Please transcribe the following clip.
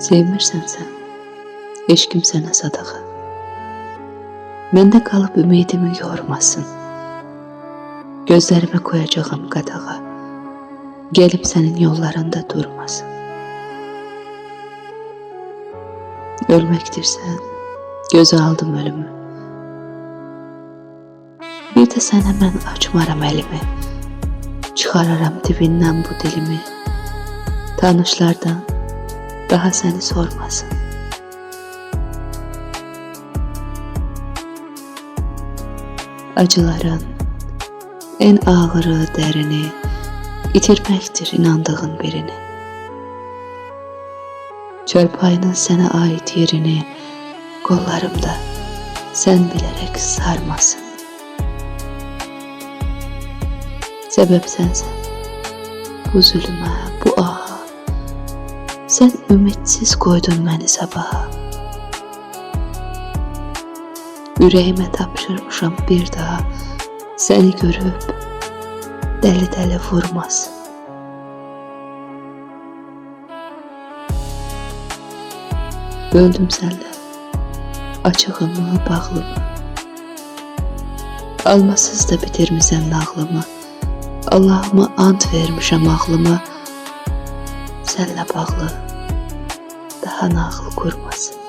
Sevmirsənsə, eşqim sənə sadağa. Məndə qalıb ümidimi yormasın. Gözlərimə qoyacağım qadağa. Gəlib sənin yollarında durmasın. Ölməkdirsən, gözə aldım ölümü. Bir də sənə mən açmaram əlimi. Çıxararam dibindən bu dilimi. Tanışlardan daha səni sormasın. Acıların en ağırı, dərini itirməkdir inandığın birini. Çörpayının sənə ait yerini qollarımda sən bilərək sarmasın. Səbəb sənsən, bu zülmə, bu ağa. Sən ümidsiz qoydun məni sabaha. Ürəyimə tapşırmışam bir daha səni görüb dəli-dəli vurmasın. Böldüm sənlə açığımı, bağlımı. Almasız da bitirmisən nağlımı. Allahıma ant vermişəm ağlıma. Sənlə bağlı daha nağıl qurmasın.